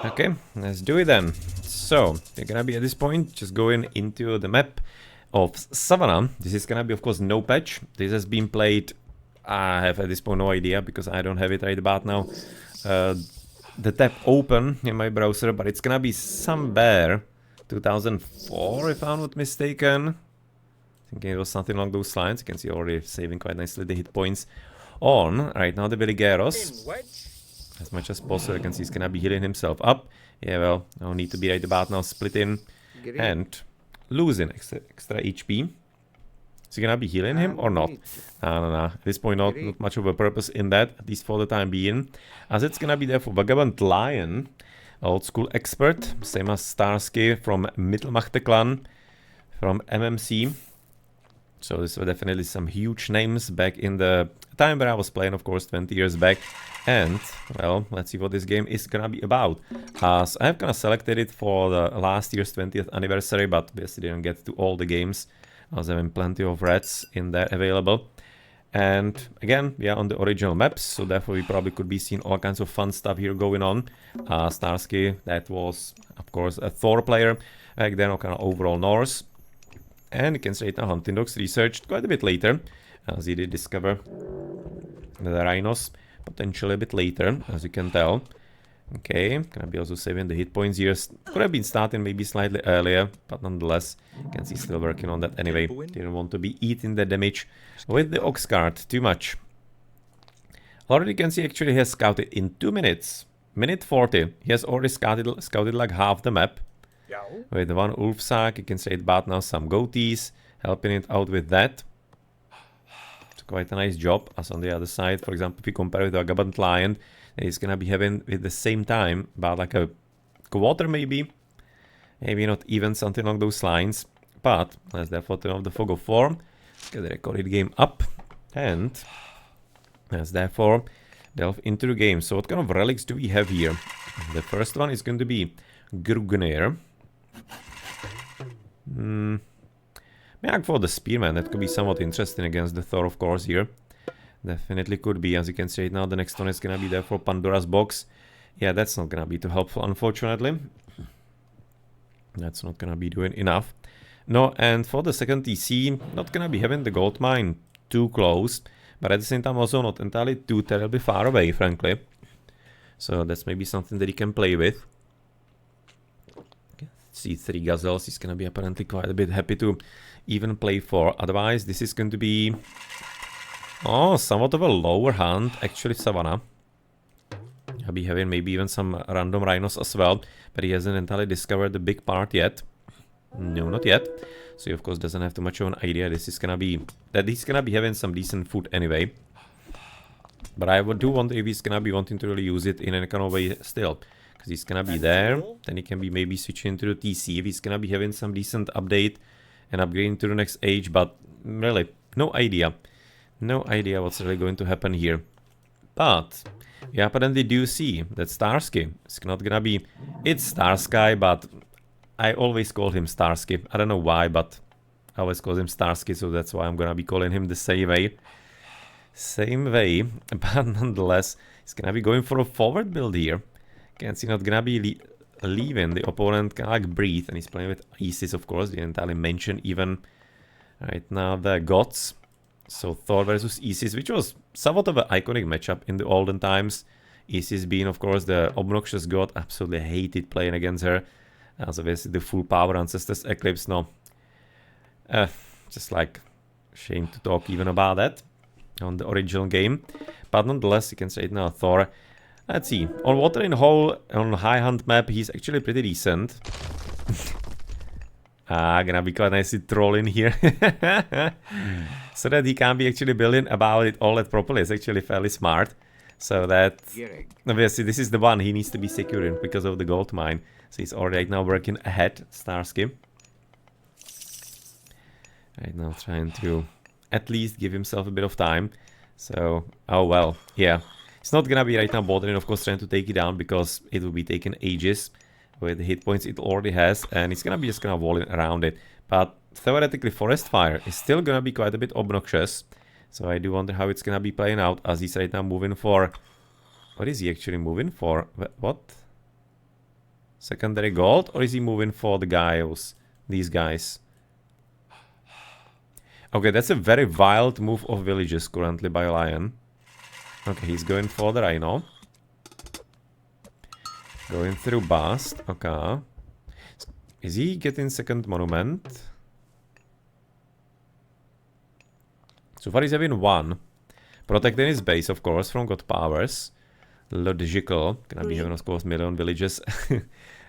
Okay, let's do it then. So, we're gonna be at this point just going into the map of Savannah. This is gonna be, of course, no patch. This has been played, I have at this point no idea because I don't have it right about now. The tab open in my browser, but it's gonna be somewhere 2004 if I'm not mistaken. Thinking it was something along those lines. You can see already saving quite nicely the hit points on right now the Veligeros. As much as possible. You can see he's gonna be healing himself up. Yeah, well, no need to be right about now splitting and losing extra HP. Is he gonna be healing him or not? No. At this point, not much of a purpose in that, at least for the time being. As it's gonna be there for Vagabond Lion, old school expert, same as StarSky from Mythology clan, from MMC. So this were definitely some huge names back in the time where I was playing, of course, 20 years back. And, well, let's see what this game is gonna be about. So I have kind of selected it for the last year's 20th anniversary, but obviously didn't get to all the games. I was having plenty of reds in there available. And again, we are on the original maps, so therefore we probably could be seeing all kinds of fun stuff here going on. Starsky, that was, of course, a Thor player. Back then, kind of overall Norse. And you can say now Hunting Dogs researched quite a bit later, as he did discover the rhinos potentially a bit later, as you can tell. Okay, gonna be also saving the hit points here. Could have been starting maybe slightly earlier, but nonetheless, you can see still working on that anyway. Didn't want to be eating the damage with the ox cart too much. Already you can see actually he has scouted in 2 minutes. Minute 40. He has already scouted like half the map. With one Ulfsak, you can say about now some goatees, helping it out with that. It's quite a nice job. As on the other side, for example, if you compare with the Vagabond Lion, he's gonna be having with the same time about like a quarter maybe. Maybe not even something along those lines. But let's therefore turn off the Fog of War. Let's get the recorded game up. And let's therefore delve into the game. So what kind of relics do we have here? The first one is going to be Grugnir. Maybe for the Spearman, that could be somewhat interesting against the Thor, of course, here. Definitely could be, as you can see right now. The next one is gonna be there for Pandora's Box. Yeah, that's not gonna be too helpful, unfortunately. That's not gonna be doing enough. No, and for the second TC, not gonna be having the gold mine too close, but at the same time also not entirely too terribly far away, frankly. So that's maybe something that he can play with. See 3 gazelles, he's gonna be apparently quite a bit happy to even play for. Otherwise, this is going to be somewhat of a lower hand, actually, Savannah. I'll be having maybe even some random rhinos as well, but he hasn't entirely discovered the big part yet. No, not yet. So he of course doesn't have too much of an idea this is gonna be, that he's gonna be having some decent food anyway. But I do wonder if he's gonna be wanting to really use it in any kind of way still. Because he's gonna be there, then he can be maybe switching to the TC if he's gonna be having some decent update and upgrading to the next age, but really, no idea. No idea what's really going to happen here. But we apparently do see that Starsky is not gonna be, it's StarSky, but I always call him Starsky. I don't know why, but I always call him Starsky, so that's why I'm gonna be calling him the same way. Same way, but nonetheless, he's gonna be going for a forward build here. Can see not gonna be leaving the opponent kind of like breathe, and he's playing with Isis, of course. Didn't entirely mention even right now the gods. So Thor versus Isis, which was somewhat of an iconic matchup in the olden times. Isis being, of course, the obnoxious god. Absolutely hated playing against her. As obviously the full power Ancestors Eclipse. No, just like shame to talk even about that on the original game. But nonetheless, you can say it now, Thor. Let's see. On Watering Hole, on High Hunt map, he's actually pretty decent. Gonna be quite nicely trolling here. So that he can be actually building about it all that properly. It's actually fairly smart. So that, obviously, this is the one he needs to be securing because of the gold mine. So he's already right now working ahead, Starsky. Right now trying to at least give himself a bit of time. So, oh well, yeah. It's not gonna be right now bothering, of course, trying to take it down because it will be taking ages with the hit points it already has, and it's gonna be just kind of walling around it. But theoretically, Forest Fire is still gonna be quite a bit obnoxious. So I do wonder how it's gonna be playing out as he's right now moving for... What is he actually moving for? What? Secondary gold, or is he moving for the guys? These guys. Okay, that's a very wild move of villages currently by Lion. Okay, he's going for the Rhino. Going through Bast. Okay. Is he getting second monument? So far he's having one. Protecting his base, of course, from God powers. Logical. Gonna be having, of course, million villages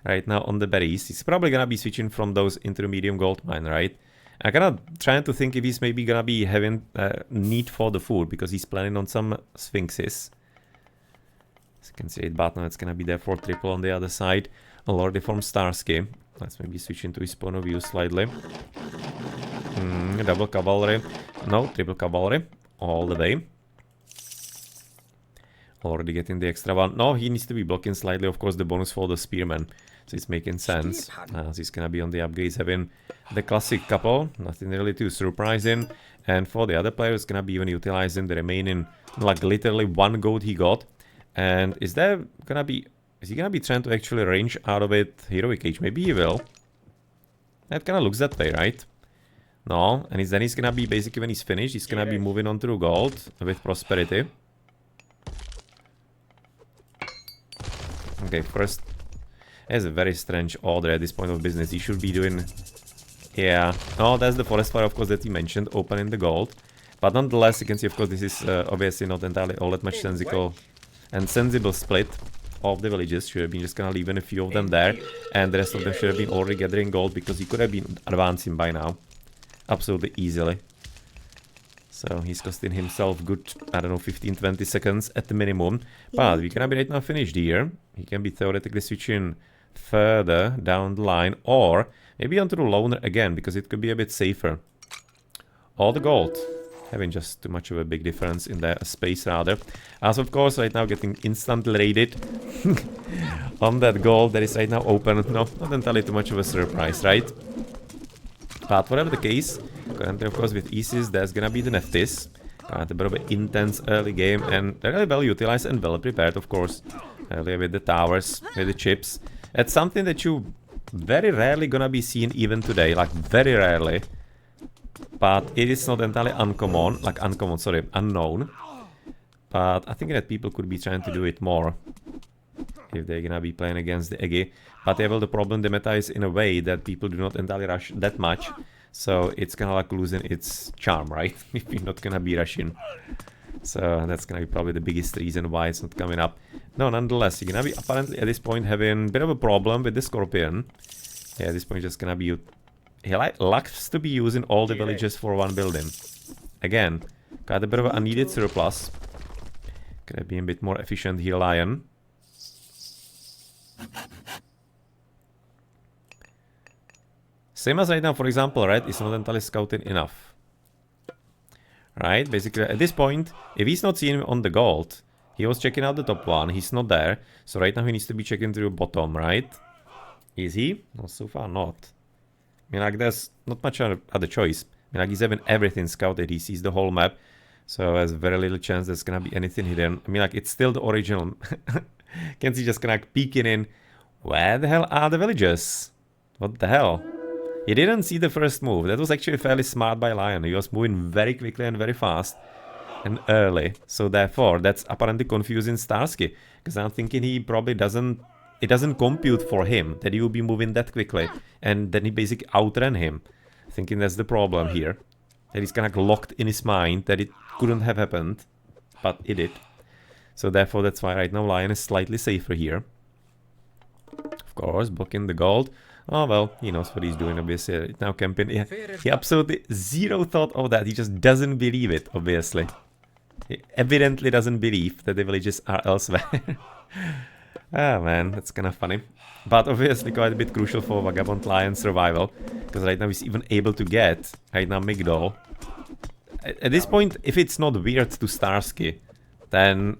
right now on the berries. He's probably gonna be switching from those into the medium gold mine, right? I'm kinda trying to think if he's maybe gonna be having need for the food, because he's planning on some sphinxes. As you can see, but now it's gonna be there for triple on the other side. A Lordy from StarSky. Let's maybe switch into his point of view slightly. Double cavalry. No, triple cavalry. All the way. Already getting the extra one. No, he needs to be blocking slightly, of course, the bonus for the spearman. So it's making sense. So he's gonna be on the upgrades, having the classic couple. Nothing really too surprising. And for the other player, it's gonna be even utilizing the remaining, like literally one gold he got. And is he gonna be trying to actually range out of it Heroic Age? Maybe he will. That kind of looks that way, right? No, and then he's gonna be basically, when he's finished, he's gonna be moving on through gold with prosperity. Okay, first, has a very strange order at this point of business. He should be doing, yeah. Oh, that's the forest fire, of course, that he mentioned, opening the gold. But nonetheless, you can see, of course, this is obviously not entirely all that much sensible split of the villages. Should have been just gonna leaving a few of them there, and the rest of them should have been already gathering gold, because he could have been advancing by now. Absolutely easily. So he's costing himself good, I don't know, 15-20 seconds at the minimum. But we can be right now finished here. He can be theoretically switching further down the line, or maybe onto the loner again, because it could be a bit safer. All the gold. Having just too much of a big difference in the space rather. As of course right now getting instantly raided on that gold that is right now open. No, not entirely too much of a surprise, right? But whatever the case, currently of course with Isis there's gonna be the Neftis. A bit of an intense early game, and they're really well utilized and well prepared, of course. Earlier with the towers, with the chips. It's something that you very rarely gonna be seeing even today, like very rarely. But it is not entirely unknown. But I think that people could be trying to do it more if they're gonna be playing against the Egi. But yeah, well, the problem, the meta is in a way that people do not entirely rush that much. So it's kind of like losing its charm, right? If you're not gonna be rushing. So that's gonna be probably the biggest reason why it's not coming up. No, nonetheless, you're gonna be apparently at this point having a bit of a problem with the Scorpion. Yeah, at this point just gonna be... He likes to be using all the villages for one building. Again, got a bit of an unneeded surplus. Gonna be a bit more efficient here, Lion. Same as right now, for example, Red is not entirely scouting enough. Right, basically at this point, if he's not seeing him on the gold, he was checking out the top one, he's not there. So right now he needs to be checking through bottom, right? Is he? No, so far not. I mean, like, there's not much other choice. I mean, like, he's having everything scouted. He sees the whole map. So there's very little chance there's gonna be anything hidden. I mean, like, it's still the original. Can see just kind of peeking in. Where the hell are the villagers? What the hell? He didn't see the first move. That was actually fairly smart by Lion. He was moving very quickly and very fast. And early. So therefore, that's apparently confusing Starsky. Because I'm thinking he probably doesn't... It doesn't compute for him that he will be moving that quickly, and then he basically outran him. Thinking that's the problem here. That he's kind of locked in his mind that it couldn't have happened, but it did. So therefore that's why right now Lion is slightly safer here. Of course, blocking the gold. Oh well, he knows what he's doing obviously. Right now camping. Yeah, he absolutely zero thought of that. He just doesn't believe it, obviously. He evidently doesn't believe that the villages are elsewhere. Ah man, that's kind of funny. But obviously quite a bit crucial for Vagabond Lion's survival. Because right now he's even able to get, right now, Migdol. At this point, if it's not weird to Starsky, then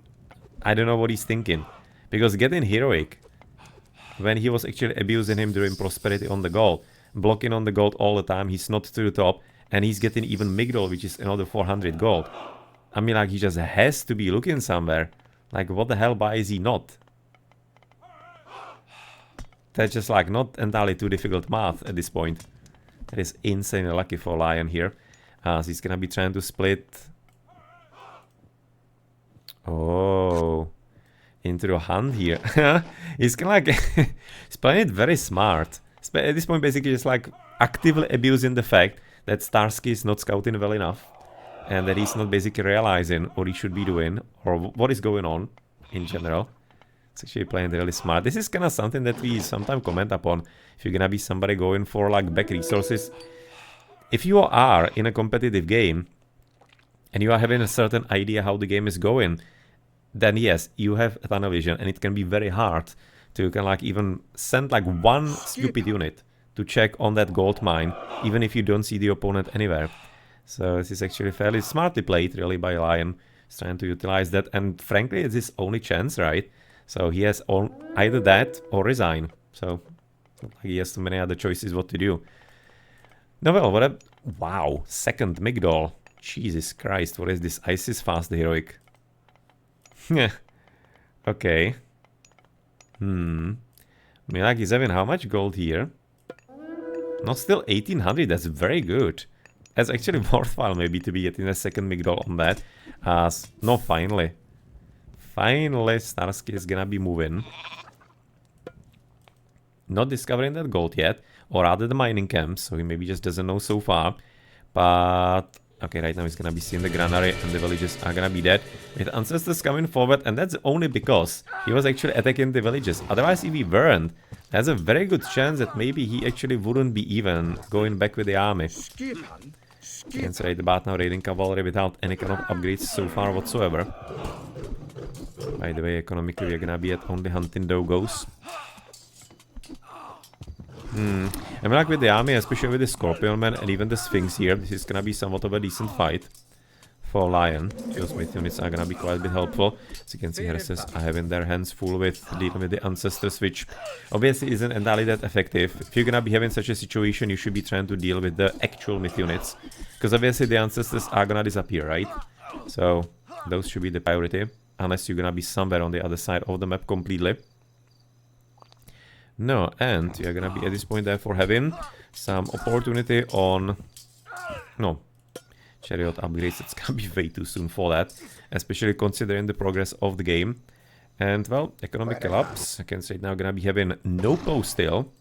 I don't know what he's thinking. Because getting Heroic, when he was actually abusing him during Prosperity on the gold, blocking on the gold all the time, he's not to the top, and he's getting even Migdol, which is another 400 gold. I mean, like, he just has to be looking somewhere. Like, what the hell, why is he not? That's just like not entirely too difficult math at this point. That is insanely lucky for Lion here. So he's gonna be trying to split. Oh, into the hand here. He's kind of like he's playing it very smart. At this point, basically just like actively abusing the fact that StarSky is not scouting well enough, and that he's not basically realizing what he should be doing or what is going on in general. It's actually playing really smart. This is kind of something that we sometimes comment upon. If you're gonna be somebody going for like back resources, if you are in a competitive game and you are having a certain idea how the game is going, then yes, you have a tunnel vision, and it can be very hard to kind of like even send like one stupid unit to check on that gold mine, even if you don't see the opponent anywhere. So this is actually fairly smartly played, really, by Lion. He's trying to utilize that, and frankly, it's his only chance, right? So he has either that or resign. So he has too many other choices what to do. No, well, what a... Wow, second Migdol. Jesus Christ, what is this? Isis fast heroic. Okay. I mean, like, he's having how much gold here? Not still 1800, that's very good. That's actually worthwhile maybe to be getting a second Migdol on that. No, finally. Finally, StarSky is gonna be moving. Not discovering that gold yet, or rather the mining camps, so he maybe just doesn't know so far. But, okay, right now he's gonna be seeing the granary, and the villages are gonna be dead. With ancestors coming forward, and that's only because he was actually attacking the villages. Otherwise, if he weren't, there's a very good chance that maybe he actually wouldn't be even going back with the army. Against right about now raiding cavalry without any kind of upgrades so far whatsoever. By the way, economically we're gonna be at only hunting dogos. I mean, like with the army, especially with the Scorpion Man and even the Sphinx here, this is gonna be somewhat of a decent fight for Lion. Those Myth units are gonna be quite a bit helpful. As you can see, Herses are having their hands full with dealing with the Ancestors, which obviously isn't entirely that effective. If you're gonna be having such a situation, you should be trying to deal with the actual Myth units, because obviously the Ancestors are gonna disappear, right? So those should be the priority, unless you're gonna be somewhere on the other side of the map completely. No, and we are gonna be at this point therefore having some opportunity on... No, chariot upgrades, it's gonna be way too soon for that, especially considering the progress of the game. And well, economic collapse, I can say now gonna be having no post still.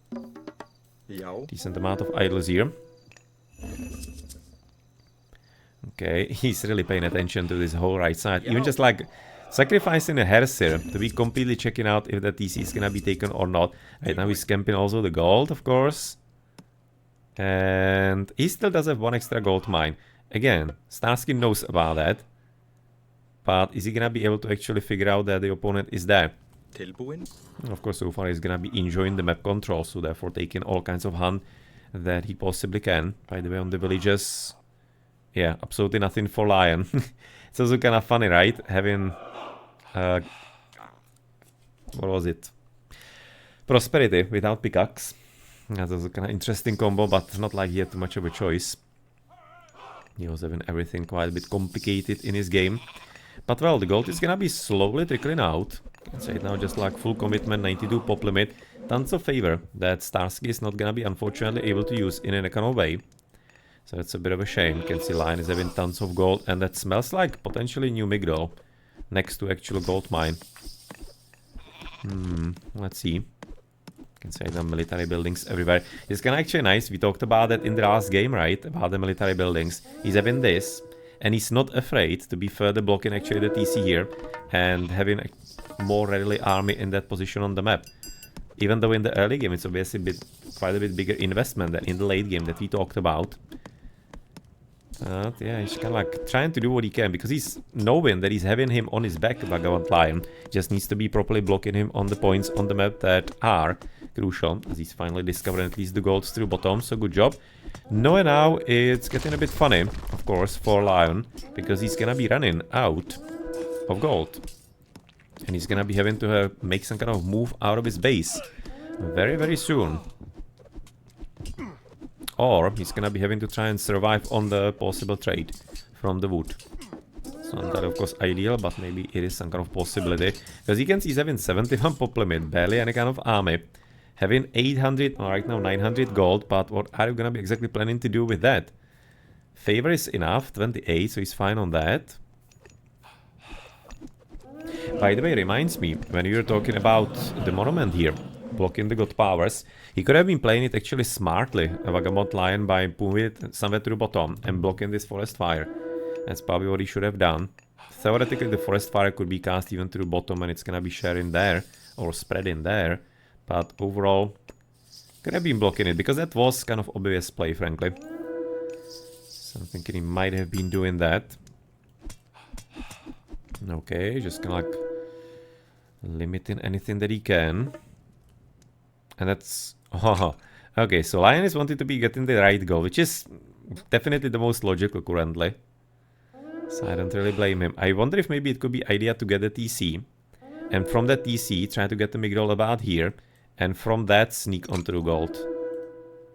Decent amount of idlers here. Okay, he's really paying attention to this whole right side, even just like sacrificing a Herser to be completely checking out if the TC is gonna be taken or not. Right now he's camping also the gold, of course. And he still does have one extra gold mine. Again, StarSky knows about that. But is he gonna be able to actually figure out that the opponent is there? Of course, so far he's gonna be enjoying the map control, so therefore taking all kinds of hunt that he possibly can. By the way, on the villages, yeah, absolutely nothing for Lion. It's also kind of funny, right? Having... what was it? Prosperity without pickaxe. That was a kind of interesting combo, but not like he had too much of a choice. He was having everything quite a bit complicated in his game. But well, the gold is gonna be slowly trickling out. Let's say it now, just like full commitment, 92 pop limit. Tons of favor that StarSky is not gonna be unfortunately able to use in any kind of way. So it's a bit of a shame. You can see Lion is having tons of gold, and that smells like potentially new Migdol next to actual gold mine. Let's see. You can see the military buildings everywhere. It's kind of actually nice. We talked about that in the last game, right? About the military buildings. He's having this, and he's not afraid to be further blocking actually the TC here and having a more readily army in that position on the map. Even though in the early game it's obviously quite a bit bigger investment than in the late game that we talked about. But yeah, he's kind of like trying to do what he can, because he's knowing that he's having him on his back, Bhagavan Lion. Just needs to be properly blocking him on the points on the map that are crucial, as he's finally discovering at least the golds through bottom, so good job. No, and now it's getting a bit funny, of course, for Lion, because he's gonna be running out of gold. And he's gonna be having to make some kind of move out of his base very, very soon. Or he's gonna be having to try and survive on the possible trade from the wood. So not that of course ideal, but maybe it is some kind of possibility. Because you can see he's having 71 pop limit, barely any kind of army. Having 800, or right now 900 gold, but what are you gonna be exactly planning to do with that? Favor is enough, 28, so he's fine on that. By the way, reminds me, when you were talking about the monument here, blocking the god powers, he could have been playing it actually smartly, a Vagabond Lion, by moving it somewhere to the bottom and blocking this forest fire. That's probably what he should have done. Theoretically, the forest fire could be cast even to the bottom and it's gonna be sharing there, or spread in there, but overall, could have been blocking it, because that was kind of obvious play, frankly. So I'm thinking he might have been doing that. Okay, just kind of like limiting anything that he can. And that's... Oh, okay, so Lion is wanting to be getting the right goal, which is definitely the most logical currently. So I don't really blame him. I wonder if maybe it could be idea to get a TC. And from that TC, try to get the Migdol about here. And from that, sneak onto the gold.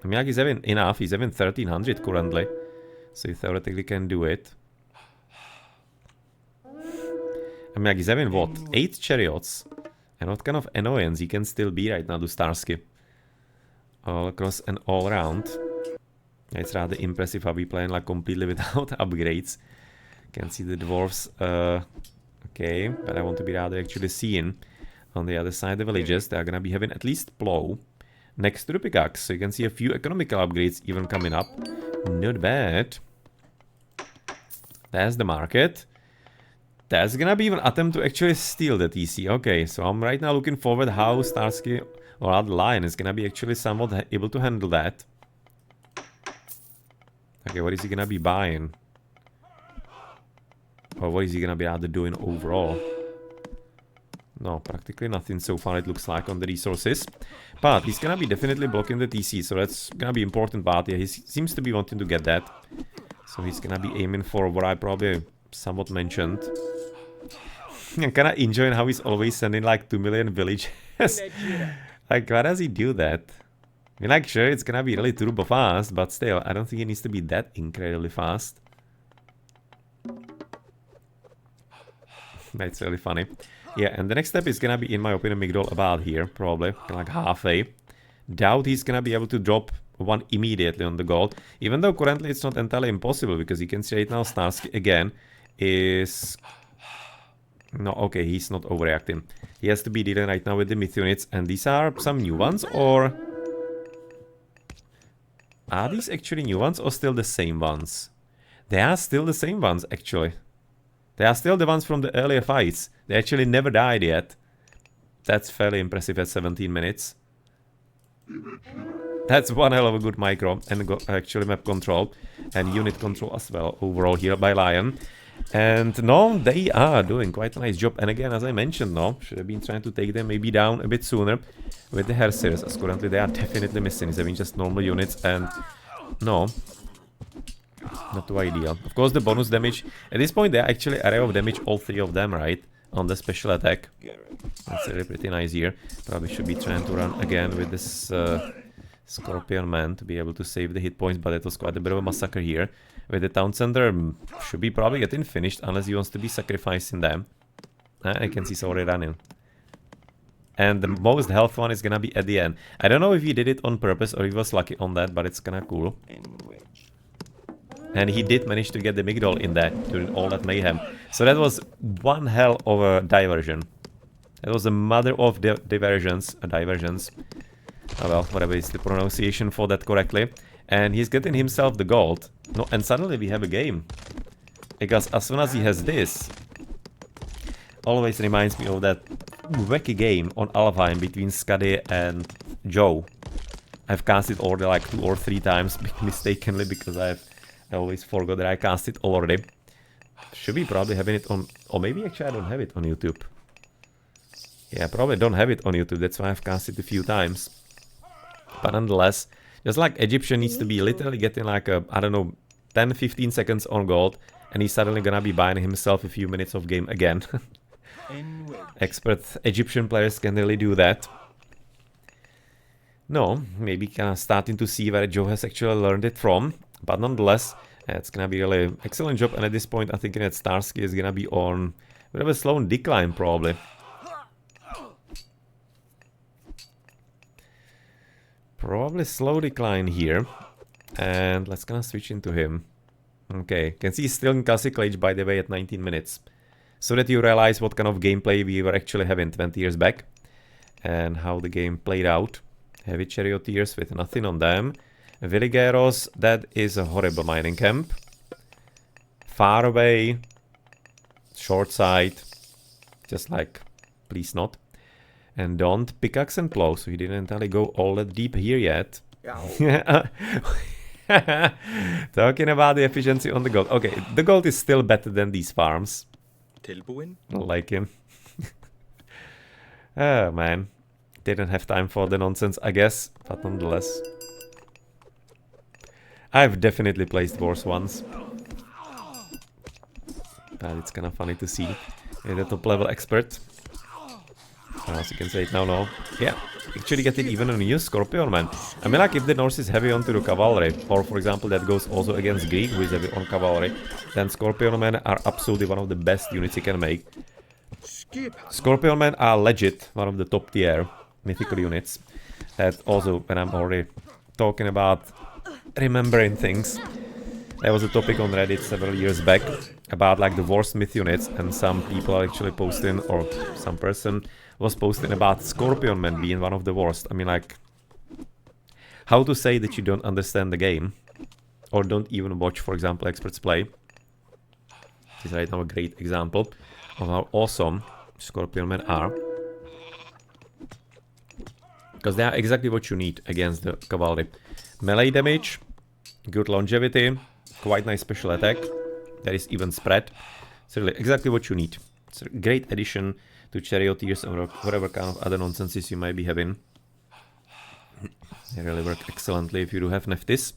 I mean, like, he's having enough. He's having 1300 currently. So he theoretically can do it. I mean, like, he's having what? 8 chariots. And what kind of annoyance he can still be right now to StarSky. All across and all around. It's rather impressive how we playing like completely without upgrades. Can see the dwarves. Okay, but I want to be rather actually seeing on the other side the villages. They are gonna be having at least plow next to the pickaxe. So you can see a few economical upgrades even coming up. Not bad. There's the market. There's gonna be an attempt to actually steal the TC. Okay, so I'm right now looking forward how StarSky or other Lion is gonna be actually somewhat able to handle that. Okay, what is he gonna be buying? Or what is he gonna be rather doing overall? No, practically nothing so far it looks like on the resources. But he's gonna be definitely blocking the TC, so that's gonna be important part. Yeah, he seems to be wanting to get that. So he's gonna be aiming for what I probably somewhat mentioned. I'm kinda enjoying how he's always sending like 2 million villages. Like, why does he do that? I mean, like, sure, it's gonna be really turbo fast, but still, I don't think it needs to be that incredibly fast. That's really funny. Yeah, and the next step is gonna be, in my opinion, Migdol about here, probably, like halfway. Doubt he's gonna be able to drop one immediately on the gold, even though currently it's not entirely impossible, because you can see right now StarSky again is... No, okay, he's not overreacting. He has to be dealing right now with the myth units, and these are some new ones, or... Are these actually new ones, or still the same ones? They are still the same ones, actually. They are still the ones from the earlier fights. They actually never died yet. That's fairly impressive at 17 minutes. That's one hell of a good micro, and actually map control, and unit control as well, overall here by Lion. And no, they are doing quite a nice job. And again, as I mentioned, no, should have been trying to take them maybe down a bit sooner with the Hersirs, as currently they are definitely missing. He's having just normal units, and no, not too ideal. Of course, the bonus damage, at this point, they are actually area of damage, all 3 of them, right? On the special attack. That's really pretty nice here. Probably should be trying to run again with this Scorpion Man to be able to save the hit points, but it was quite a bit of a massacre here. With the town center, should be probably getting finished unless he wants to be sacrificing them. I can see he's already running. And the most health one is gonna be at the end. I don't know if he did it on purpose or he was lucky on that, but it's kinda cool. And he did manage to get the Migdol in that during all that mayhem. So that was one hell of a diversion. That was the mother of diversions. Oh well, whatever is the pronunciation for that correctly. And he's getting himself the gold. No, and suddenly we have a game. Because as soon as he has this, always reminds me of that wacky game on Alvheim between Skadi and Joe. I've cast it already like 2 or 3 times mistakenly, because I always forgot that I cast it already. Should be probably having it on... Or maybe actually I don't have it on YouTube. Yeah, I probably don't have it on YouTube, that's why I've cast it a few times. But nonetheless, just like Egyptian needs to be literally getting like a, I don't know, 10-15 seconds on gold, and he's suddenly gonna be buying himself a few minutes of game again. Expert Egyptian players can really do that. No, maybe kind of starting to see where Joe has actually learned it from, but nonetheless, it's gonna be really excellent job. And at this point, I think that StarSky is gonna be on a bit of a slow decline, probably. Probably slow decline here. And let's gonna switch into him. Okay, can see he's still in classical age, by the way, at 19 minutes. So that you realize what kind of gameplay we were actually having 20 years back. And how the game played out. Heavy charioteers with nothing on them. Villigueros, that is a horrible mining camp. Far away. Short sight. Just like, please not. And don't pickaxe and plow, so he didn't entirely go all that deep here yet. Talking about the efficiency on the gold. Okay, the gold is still better than these farms. I like him. Oh man. Didn't have time for the nonsense, I guess, but nonetheless. I've definitely placed worse ones. But it's kind of funny to see. The top level expert. As you can say it now, no. Yeah, actually getting even a new Scorpion man. I mean, like, if the Norse is heavy onto the cavalry, or for example that goes also against Greek, who is heavy on cavalry, then Scorpion men are absolutely one of the best units you can make. Scorpion men are legit one of the top tier mythical units. That also, when I'm already talking about remembering things, there was a topic on Reddit several years back about like the worst myth units, and some people are actually posting, or some person was posting about Scorpion men being one of the worst. I mean, like, how to say that you don't understand the game, or don't even watch, for example, experts play. This is right now a great example of how awesome Scorpion men are. Because they are exactly what you need against the cavalry. Melee damage, good longevity, quite nice special attack. There is even spread. It's really exactly what you need. It's a great addition to charioteers or whatever kind of other nonsenses you might be having. They really work excellently if you do have Neftis.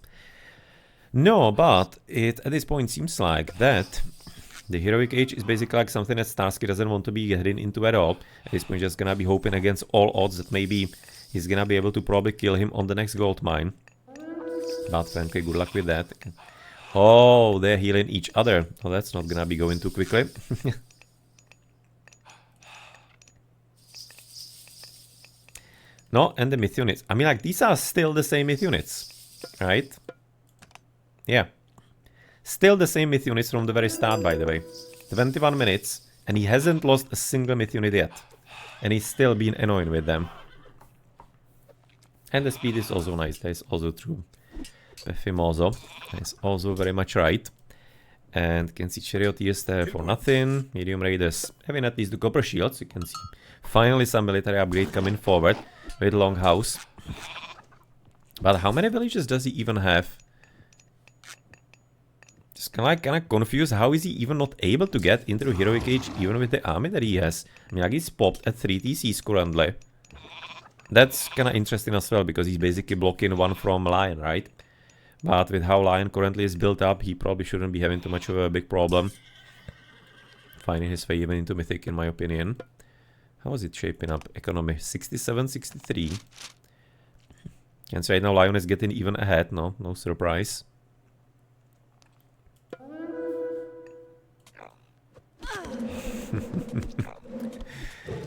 No, but it at this point seems like that the heroic age is basically like something that StarSky doesn't want to be getting into at all. At this point, just gonna be hoping against all odds that maybe he's gonna be able to probably kill him on the next gold mine. But frankly, good luck with that. Oh, they're healing each other. Oh, that's not gonna be going too quickly. No, and the myth units. I mean, like, these are still the same myth units, right? Yeah. Still the same myth units from the very start, by the way. 21 minutes, and he hasn't lost a single myth unit yet. And he's still been annoying with them. And the speed is also nice. That is also true. Fimoso. That is also very much right. And can see charioteers there for nothing. Medium raiders having at least the copper shields. You can see finally some military upgrade coming forward with Longhouse. But how many villages does he even have? Just kind of confused. How is he even not able to get into the heroic age even with the army that he has? I mean, like, he's popped at 3 TCs currently. That's kind of interesting as well, because he's basically blocking one from Lion, right? But with how Lion currently is built up, he probably shouldn't be having too much of a big problem finding his way even into Mythic, in my opinion. How is it shaping up? Economy 67, 63. And so right now Lion is getting even ahead. No surprise.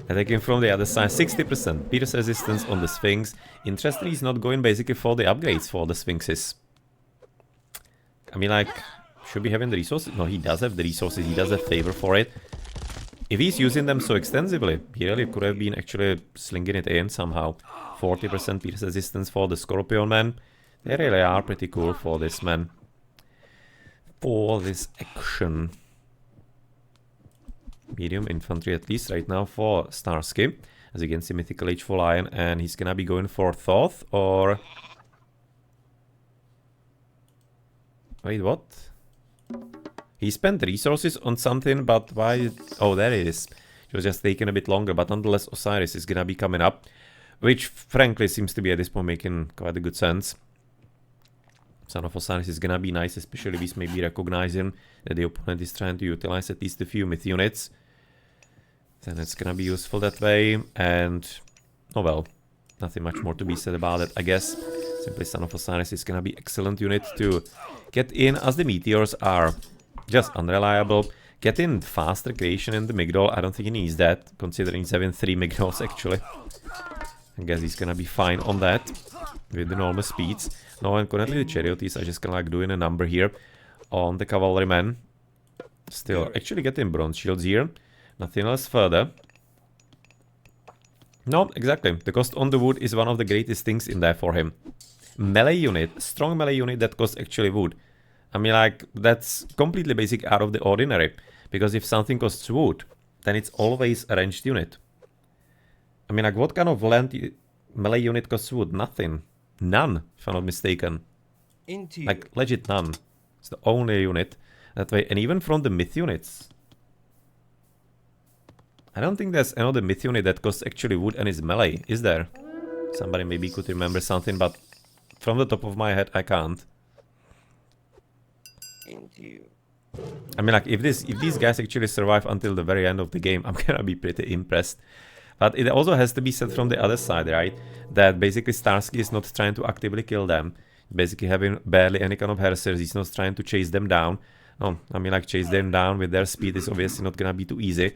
Attacking from the other side, 60% pierce resistance on the Sphinx. Interestingly, he's not going basically for the upgrades for the Sphinxes. I mean, like, should be having the resources. No, he does have the resources. He does have favor for it. If he's using them so extensively, he really could have been actually slinging it in somehow. 40% pierce resistance for the Scorpion man. They really are pretty cool for this man. For this action. Medium infantry at least right now for StarSky. As you can see, Mythical Age for Lion, and he's gonna be going for Thoth, or... Wait, what? He spent resources on something, but why... Oh, there it is. It was just taking a bit longer, but nonetheless Osiris is gonna be coming up, which frankly seems to be at this point making quite a good sense. Son of Osiris is gonna be nice, especially if maybe recognizing that the opponent is trying to utilize at least a few myth units. Then it's gonna be useful that way, and... Oh well, nothing much more to be said about it, I guess. Simply Son of Osiris is gonna be excellent unit to get in, as the meteors are just unreliable. Get in faster creation in the Migdol. I don't think he needs that, considering he's having 3 Migdols actually. I guess he's gonna be fine on that with the normal speeds. No, and currently the charioteers are just gonna like doing a number here on the cavalrymen. Still actually getting bronze shields here. Nothing else further. No, exactly. The cost on the wood is one of the greatest things in there for him. Melee unit, strong melee unit that costs actually wood. I mean, like, that's completely basic out of the ordinary. Because if something costs wood, then it's always a ranged unit. I mean, like, what kind of melee unit costs wood? Nothing. None, if I'm not mistaken. Like, legit none. It's the only unit that way. And even from the myth units, I don't think there's another myth unit that costs actually wood and is melee, is there? Somebody maybe could remember something, but from the top of my head, I can't. I mean, like, if these guys actually survive until the very end of the game, I'm gonna be pretty impressed. But it also has to be said from the other side, right? That basically StarSky is not trying to actively kill them. Basically having barely any kind of harassers, he's not trying to chase them down. No, I mean, like, chase them down with their speed is obviously not gonna be too easy.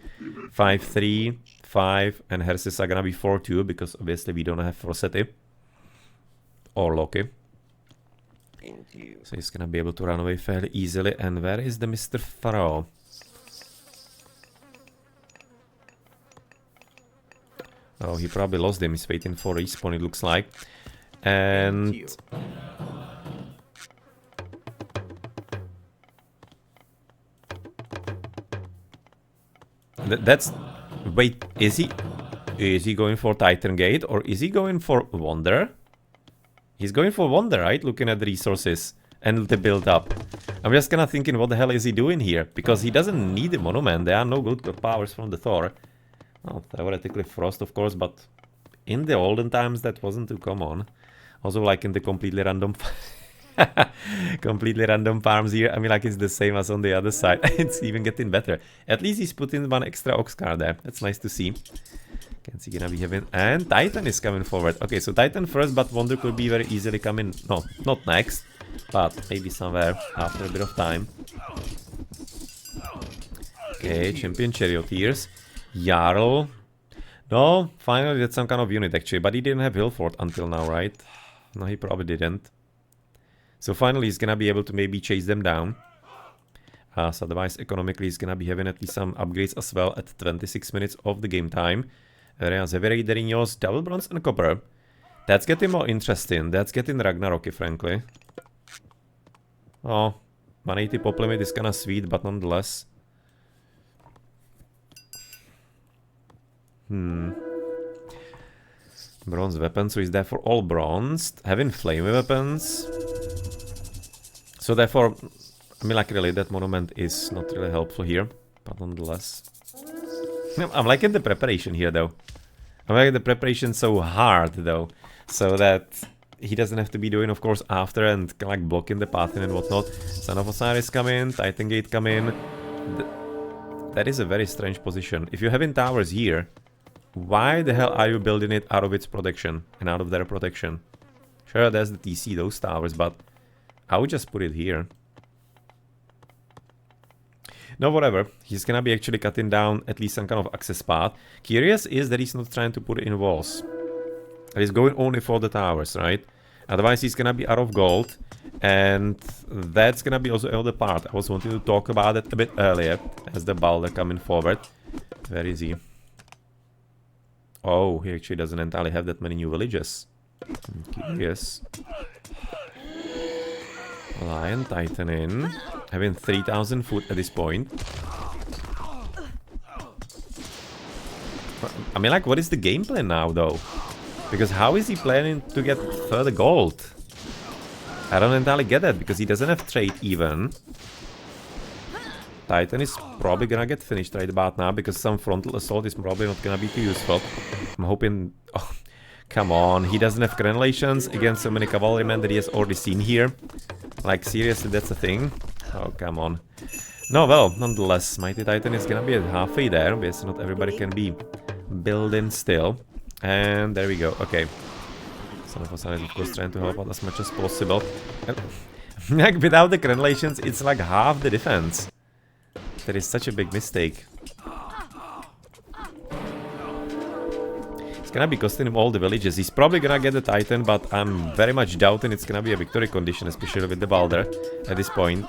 5-3, 5, and harassers are gonna be 4-2, because obviously we don't have Rossetti. Or Loki. So he's gonna be able to run away fairly easily. And where is the Mr. Pharaoh? Oh, he probably lost him. He's waiting for respawn, it looks like. And that's... Wait, is he going for Titan Gate or is he going for Wonder? He's going for Wonder, right? Looking at the resources and the build up. I'm just kinda thinking, what the hell is he doing here? Because he doesn't need the monument. There are no good powers from the Thor. Well, theoretically Frost, of course, but in the olden times that wasn't too common. Also, like, in the completely random completely random farms here, I mean, like, it's the same as on the other side. It's even getting better. At least he's putting one extra ox car there. That's nice to see. Can see gonna be having... And Titan is coming forward. Okay, so Titan first, but Wonder could be very easily coming... No, not next, but maybe somewhere after a bit of time. Okay, Champion Charioteers. Jarl. No, finally that's some kind of unit actually, but he didn't have Hillfort until now, right? No, he probably didn't. So finally he's gonna be able to maybe chase them down. So otherwise economically he's gonna be having at least some upgrades as well at 26 minutes of the game time. Whereas Heavy Raiderinos, double bronze and copper. That's getting more interesting. That's getting Ragnaroky, frankly. Oh, 180 pop limit is kinda sweet, but nonetheless. Bronze weapons, so he's therefore all bronzed. Having flame weapons. So therefore, I mean, like, really, that monument is not really helpful here. But nonetheless. I'm liking the preparation here, though. I'm liking the preparation so hard, though. So that he doesn't have to be doing, of course, after and like blocking the path and whatnot. Son of Osiris come in, Titan Gate come in. That is a very strange position. If you're having towers here, why the hell are you building it out of its protection and out of their protection? Sure, there's the TC, those towers, but I would just put it here. No, whatever. He's gonna be actually cutting down at least some kind of access path. Curious is that he's not trying to put it in walls. He's going only for the towers, right? Otherwise, he's gonna be out of gold. And that's gonna be also another part. I was wanting to talk about it a bit earlier as the Balder coming forward. Where is he? Oh, he actually doesn't entirely have that many new villages. Curious. Lion Titan in. Having 3,000 food at this point. I mean, like, what is the game plan now, though? Because how is he planning to get further gold? I don't entirely get that, because he doesn't have trade even. Titan is probably gonna get finished right about now, because some frontal assault is probably not gonna be too useful. I'm hoping... Oh, come on, he doesn't have crenellations against so many cavalrymen that he has already seen here. Like, seriously, that's a thing? Oh, come on. No, well, nonetheless, Mighty Titan is gonna be at halfway there. Obviously, not everybody can be building still. And there we go, okay. Son of Osiris, of course, trying to help out as much as possible. And, like, without the crenellations, it's like half the defense. That is such a big mistake. It's gonna be costing him all the villages. He's probably gonna get the Titan, but I'm very much doubting it's gonna be a victory condition, especially with the Balder at this point.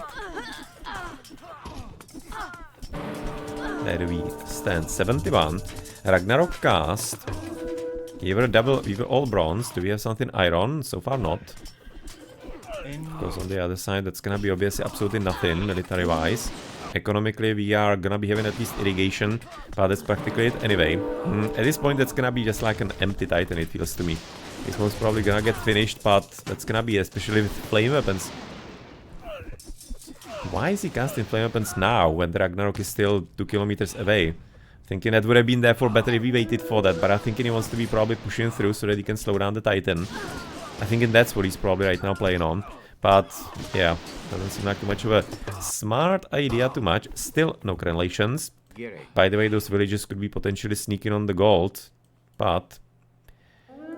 There we stand. 71. Ragnarok cast. We were all bronze. Do we have something iron? So far not. Because on the other side, that's gonna be obviously absolutely nothing military-wise. Economically, we are gonna be having at least irrigation, but that's practically it anyway. At this point, that's gonna be just like an empty Titan, it feels to me. It's most probably gonna get finished, but that's gonna be especially with flame weapons. Why is he casting flame weapons now, when the Ragnarok is still 2 kilometers away? Thinking that would have been therefore better if we waited for that, but I think he wants to be probably pushing through so that he can slow down the Titan. I think that's what he's probably right now playing on. But, yeah, doesn't seem like too much of a smart idea too much. Still, no correlations. By the way, those villages could be potentially sneaking on the gold. But,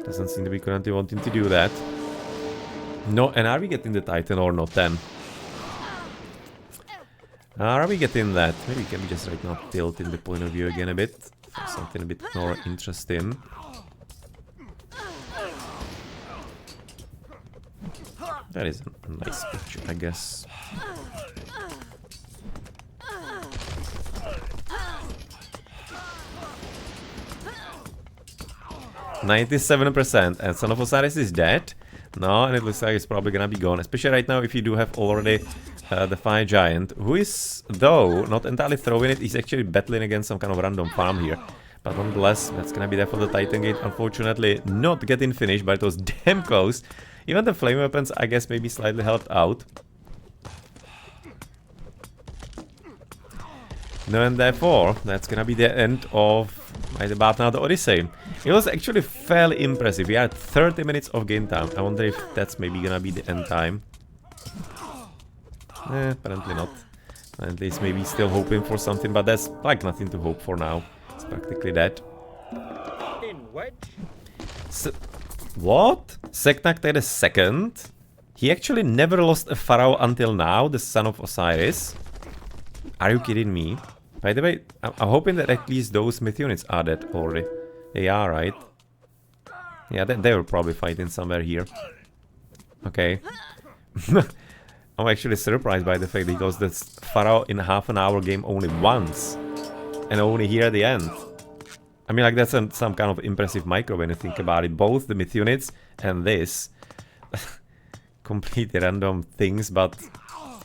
doesn't seem to be currently wanting to do that. No, and are we getting the Titan or not then? Are we getting that? Maybe can we just right now tilt in the point of view again a bit. For something a bit more interesting. That is a nice picture, I guess. %97%, and Son of Osiris is dead. No, and it looks like it's probably gonna be gone, especially right now if you do have already the Fire Giant, who is, though, not entirely throwing it. He's actually battling against some kind of random farm here. But nonetheless, that's gonna be there for the Titan Gate. Unfortunately, not getting finished, but it was damn close. Even the flame weapons, I guess, maybe slightly helped out. No, and therefore, that's gonna be the end of the Battle of the Odyssey. It was actually fairly impressive. We had 30 minutes of game time. I wonder if that's maybe gonna be the end time. Apparently not. At least maybe still hoping for something, but there's like nothing to hope for now. It's practically dead. What? Seknakte the second? He actually never lost a pharaoh until now, the son of Osiris. Are you kidding me? By the way, I'm hoping that at least those myth units are dead already. They are, right? Yeah, they were probably fighting somewhere here. Okay. I'm actually surprised by the fact that he goes this pharaoh in a half an hour game only once. And only here at the end. I mean, like, that's some kind of impressive micro when you think about it. Both the myth units and this. Completely random things, but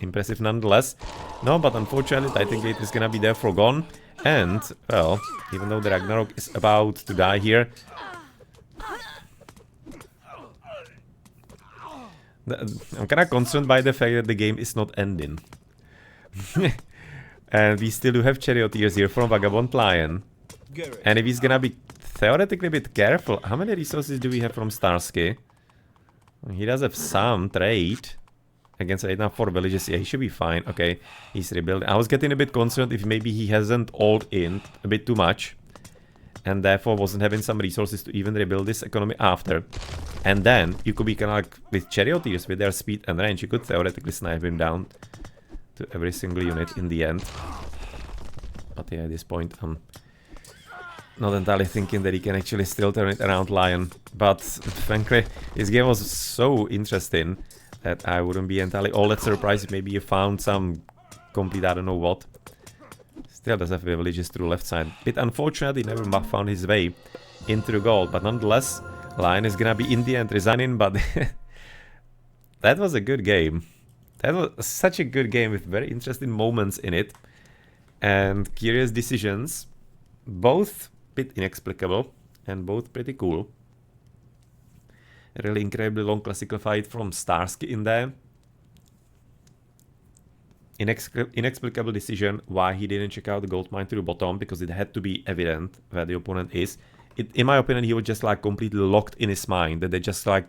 impressive nonetheless. No, but unfortunately, Titan Gate is gonna be there for gone. And, well, even though the Ragnarok is about to die here, I'm kinda concerned by the fact that the game is not ending. And we still do have charioteers here from Vagabond Lion. And if he's gonna be theoretically a bit careful, how many resources do we have from StarSky? He does have some trade against right now 4 villages. Yeah, he should be fine. Okay, he's rebuilding. I was getting a bit concerned if maybe he hasn't alled in a bit too much, and therefore wasn't having some resources to even rebuild this economy after. And then you could be kind of like with charioteers with their speed and range, you could theoretically snipe him down to every single unit in the end. But yeah, at this point, I'm not entirely thinking that he can actually still turn it around, Lion. But frankly, this game was so interesting that I wouldn't be entirely all that surprised if maybe you found some complete I don't know what. Still does have villages to the left side. Bit unfortunate, he never found his way into the goal, but nonetheless, Lion is gonna be in the end resigning, but that was a good game. That was such a good game with very interesting moments in it and curious decisions, both bit inexplicable and both pretty cool. A really incredibly long classical fight from StarSky in there. Inexplicable decision why he didn't check out the gold mine to the bottom, because it had to be evident where the opponent is. In my opinion, he was just like completely locked in his mind that they just like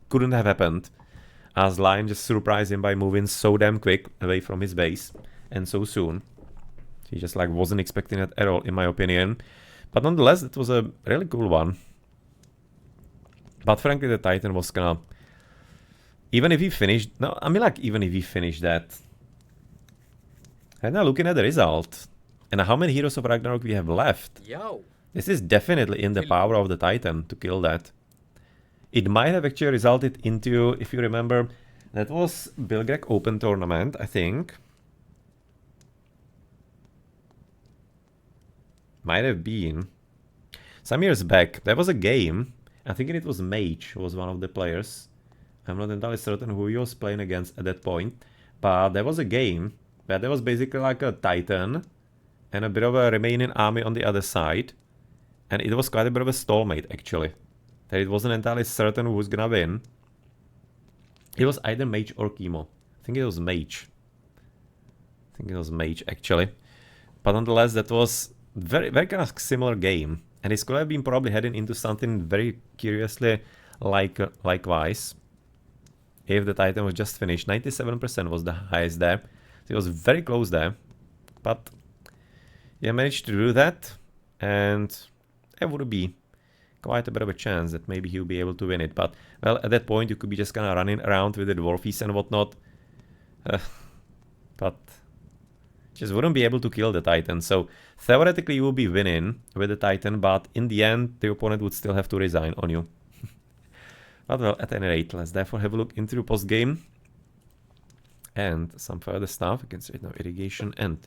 couldn't have happened, as Lion just surprised him by moving so damn quick away from his base and so soon. He just like wasn't expecting it at all, in my opinion. But nonetheless, it was a really cool one. But frankly, the Titan was gonna, even if he finished, no, I mean like even if he finished that. And now looking at the result, and how many Heroes of Ragnarok we have left. Yo. This is definitely in the power of the Titan to kill that. It might have actually resulted into, if you remember, that was Bilgrek Open Tournament, I think. Might have been. Some years back, there was a game. I think it was Mage who was one of the players. I'm not entirely certain who he was playing against at that point. But there was a game where there was basically like a Titan and a bit of a remaining army on the other side. And it was quite a bit of a stalemate, actually. That it wasn't entirely certain who was gonna win. It was either Mage or Chemo. I think it was Mage. I think it was Mage, actually. But nonetheless, that was very kind of similar game. And it could have been probably heading into something very curiously likewise. If the Titan was just finished. 97% was the highest there. So it was very close there. But yeah, managed to do that. And it would be quite a bit of a chance that maybe he'll be able to win it. But, well, at that point you could be just kind of running around with the Dwarfies and whatnot. But just wouldn't be able to kill the Titan. So theoretically you will be winning with the Titan, but in the end the opponent would still have to resign on you. But well, at any rate, let's therefore have a look into the post game. And some further stuff. You can see it now, irrigation and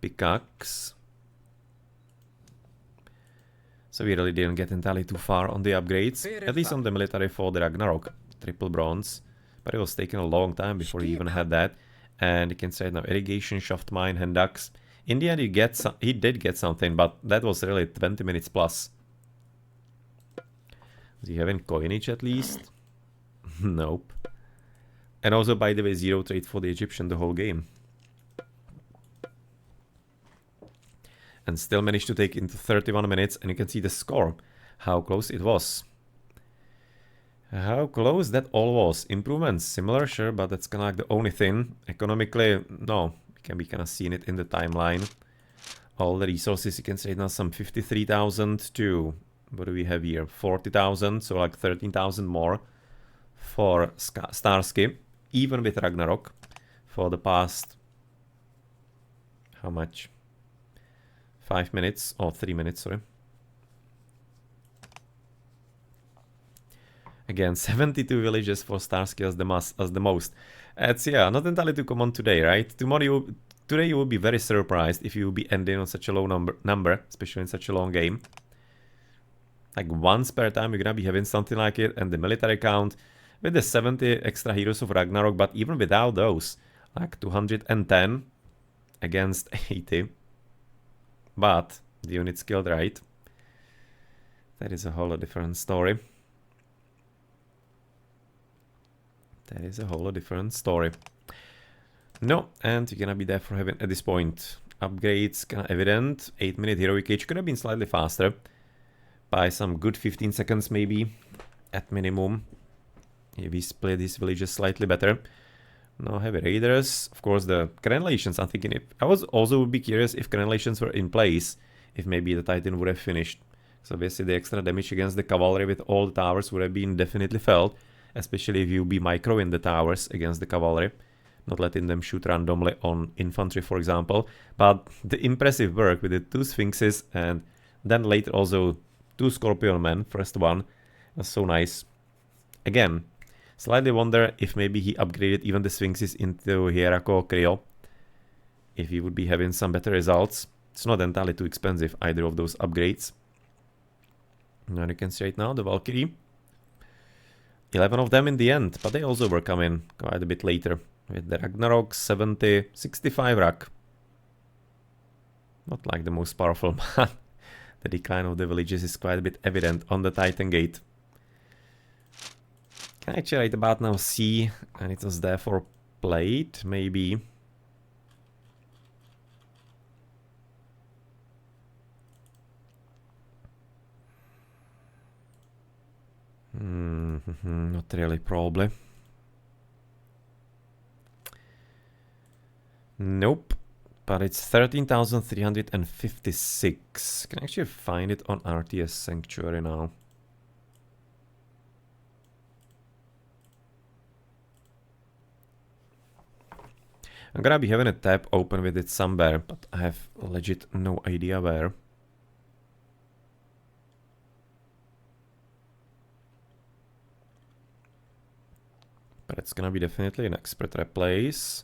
pickaxe. So we really didn't get entirely too far on the upgrades, at least on the military for the Ragnarok, triple bronze. But it was taking a long time before he even had that. And you can say now irrigation, shaft mine, hand axe. In the end he did get something, but that was really 20 minutes plus. Does he have any coinage at least? Nope. And also, by the way, 0 trade for the Egyptian the whole game. And still managed to take into 31 minutes, and you can see the score, how close it was. How close that all was. Improvements, similar, sure, but that's kind of like the only thing. Economically, no, we can be kind of seeing it in the timeline. All the resources, you can say now some 53,000 to, what do we have here, 40,000, so like 13,000 more for StarSky, even with Ragnarok, for the past, how much? 5 minutes, or 3 minutes, sorry. Again, 72 villages for StarSky as the most. It's, yeah, not entirely too common today, right? Today you will be very surprised if you will be ending on such a low number, especially in such a long game. Like once per time you're gonna be having something like it, and the military count with the 70 extra heroes of Ragnarok, but even without those, like 210 against 80. But the units killed right. That is a whole different story. That is a whole different story. No, and you're gonna be there for having at this point. Upgrades kinda evident. 8-minute heroic age could have been slightly faster. By some good 15 seconds maybe. At minimum. If we split these villages slightly better. No heavy raiders. Of course, the crenellations, I'm thinking if... I was also would be curious if crenellations were in place. If maybe the Titan would have finished. So obviously the extra damage against the cavalry with all the towers would have been definitely felt. Especially if you be microing the towers against the cavalry. Not letting them shoot randomly on infantry, for example. But the impressive work with the 2 Sphinxes and then later also 2 Scorpion Men. First one was so nice. Again, slightly wonder if maybe he upgraded even the Sphinxes into Hierarcho Creo. If he would be having some better results. It's not entirely too expensive, either of those upgrades. Now you can see right now the Valkyrie. 11 of them in the end, but they also were coming quite a bit later. With the Ragnarok 70, 65 Rak. Not like the most powerful, but the decline of the villages is quite a bit evident on the Titan Gate. Can I actually right about now see, and it was therefore played, maybe. Not really, probably. Nope. But it's 13,356. Can I actually find it on RTS Sanctuary now? I'm gonna be having a tab open with it somewhere, but I have legit no idea where. But it's gonna be definitely an expert replace.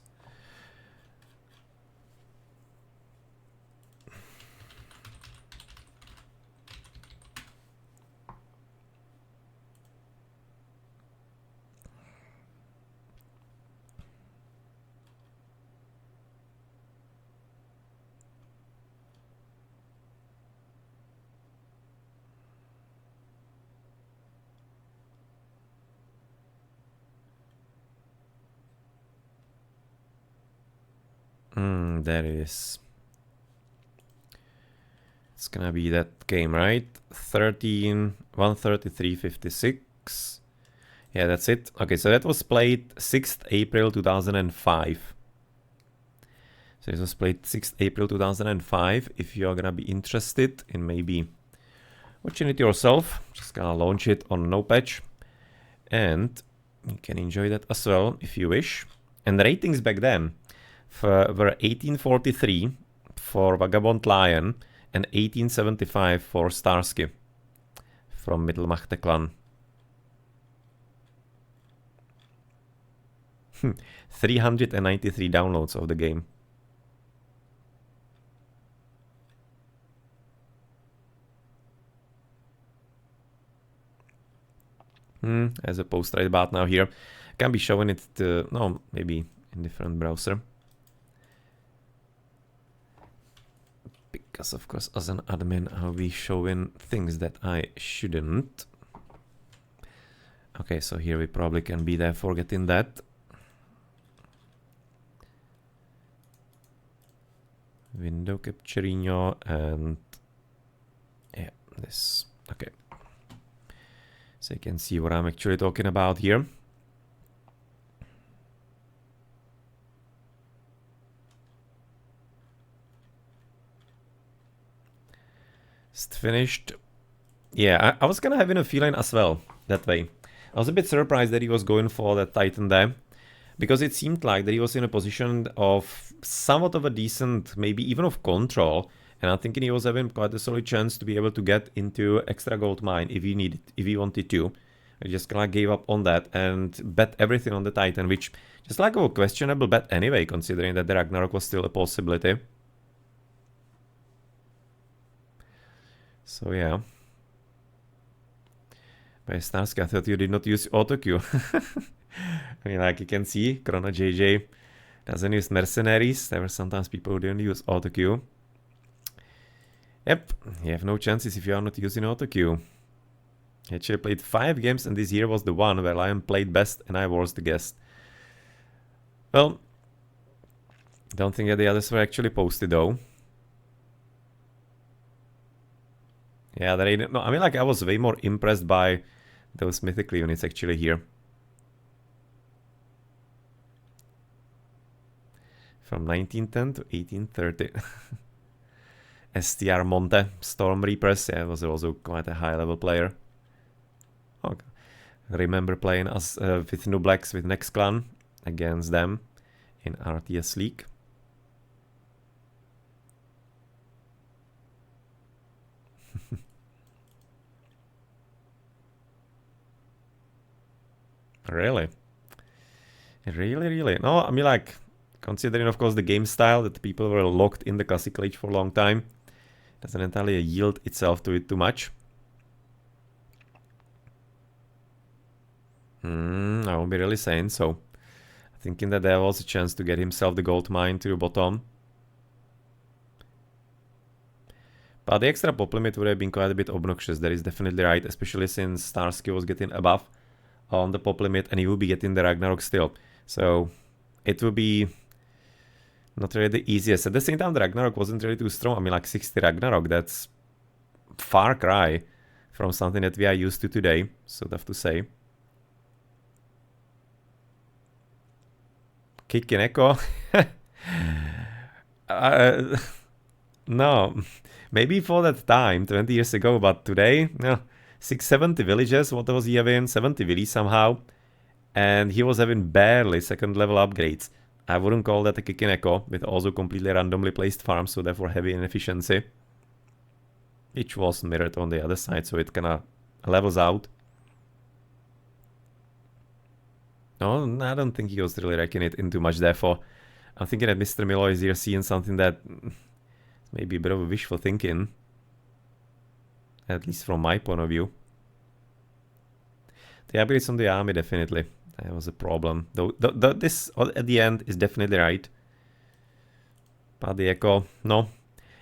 There it is. It's gonna be that game, right? 13, 133.56. Yeah, that's it. Okay, so that was played 6th April 2005. So this was played 6th April 2005. If you're gonna be interested in maybe watching it yourself, just gonna launch it on no patch. And you can enjoy that as well if you wish. And the ratings back then were 1843 for Vagabond Lion and 1875 for StarSky from Mittelmachte Clan. 393 downloads of the game. As a post right about now here. Can be showing it to, no, maybe in different browser. Because of course as an admin I'll be showing things that I shouldn't. Okay, so here we probably can be there forgetting that. Window capturing and yeah, this. Okay. So you can see what I'm actually talking about here. It's finished. Yeah, I was kind of having a feeling as well that way. I was a bit surprised that he was going for that Titan there, because it seemed like that he was in a position of somewhat of a decent, maybe even of control, and I'm thinking he was having quite a solid chance to be able to get into extra gold mine if he needed, if he wanted to. I just kind of gave up on that and bet everything on the Titan, which just like a questionable bet anyway, considering that the Ragnarok was still a possibility. So yeah. By StarSky, I thought you did not use autocue. I mean, like you can see, Chrono JJ doesn't use mercenaries. There were sometimes people who didn't use autocue. Yep, you have no chances if you are not using autocue. He actually played 5 games and this year was the one where Lion played best and I was the guest. Well, don't think that the others were actually posted though. Yeah, no, I mean, like I was way more impressed by those mythical units actually here. From 1910 to 1830. STR Monte, Storm Reapers, yeah, was also quite a high level player. Okay. Remember playing as with Nublaks with Next Clan against them in RTS League. Really? Really? No, I mean, like, considering, of course, the game style, that people were locked in the classical age for a long time, doesn't entirely yield itself to it too much. I won't be really saying so. Thinking that there was a chance to get himself the gold mine to the bottom. But the extra pop limit would have been quite a bit obnoxious, that is definitely right, especially since StarSky was getting above on the pop limit and he will be getting the Ragnarok still. So it will be not really the easiest. At the same time, the Ragnarok wasn't really too strong. I mean, like 60 Ragnarok, that's far cry from something that we are used to today, so tough to say. Kick in Echo? No, maybe for that time, 20 years ago, but today, no. 670 villages, what was he having? 70 villies somehow. And he was having barely second level upgrades. I wouldn't call that a kick in Echo, with also completely randomly placed farms, so therefore heavy inefficiency. Which was mirrored on the other side, so it kinda levels out. No, I don't think he was really wrecking it in too much, therefore. I'm thinking that Mr. Milo is here seeing something that may be a bit of a wishful thinking. At least from my point of view. The upgrades on the army, definitely. That was a problem. Though this, at the end, is definitely right. But the Echo, no.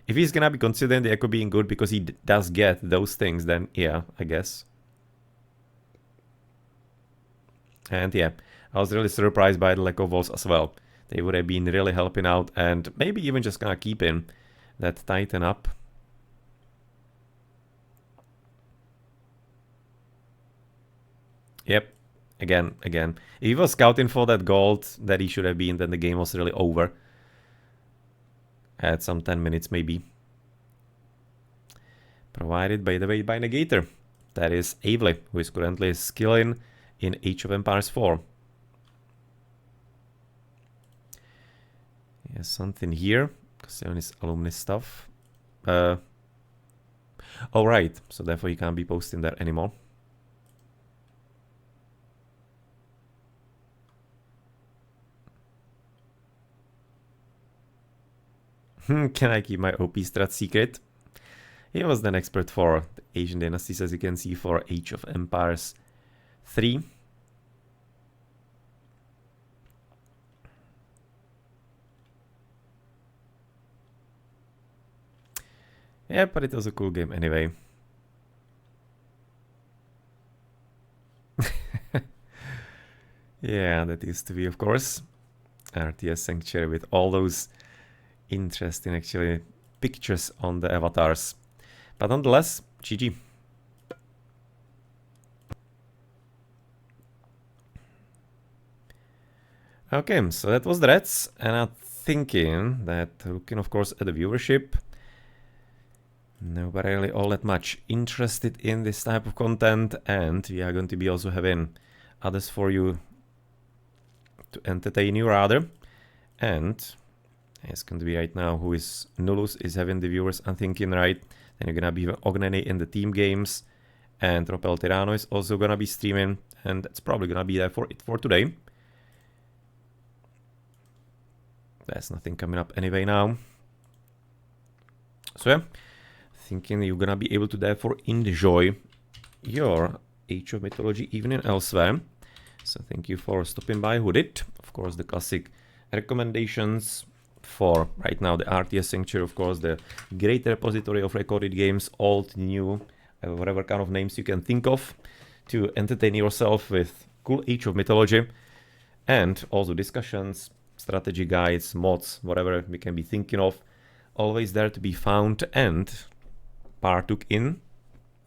If he's gonna be considering the Echo being good because he does get those things, then yeah, I guess. And yeah, I was really surprised by the lack of walls as well. They would have been really helping out and maybe even just gonna keep in that Titan up. Yep, again. If he was scouting for that gold that he should have been, then the game was really over. At some 10 minutes maybe. Provided, by the way, by Negator. That is Avely, who is currently skilling in Age of Empires 4. He has something here. Cassiani's alumni stuff. Oh, right. So therefore he can't be posting there anymore. Can I keep my OP strat secret? He was an expert for the Asian dynasties, as you can see, for Age of Empires 3. Yeah, but it was a cool game anyway. Yeah, that used to be, of course, RTS Sanctuary with all those interesting, actually, pictures on the avatars. But nonetheless, GG. Okay, so that was the Reds, and I'm thinking that, looking of course at the viewership, nobody really all that much interested in this type of content, and we are going to be also having others for you to entertain you rather. And it's going to be right now who is Nullus is having the viewers, I'm thinking, right? Then you're gonna be Ognene in the team games, and Ropel Tirano is also gonna be streaming, and that's probably gonna be there for it for today. There's nothing coming up anyway now. So yeah, thinking you're gonna be able to therefore enjoy your Age of Mythology evening elsewhere. So thank you for stopping by, who did. Of course, the classic recommendations for right now the RTS Sanctuary, of course, the great repository of recorded games, old, new, whatever kind of names you can think of, to entertain yourself with cool Age of Mythology, and also discussions, strategy guides, mods, whatever we can be thinking of, always there to be found and partook in.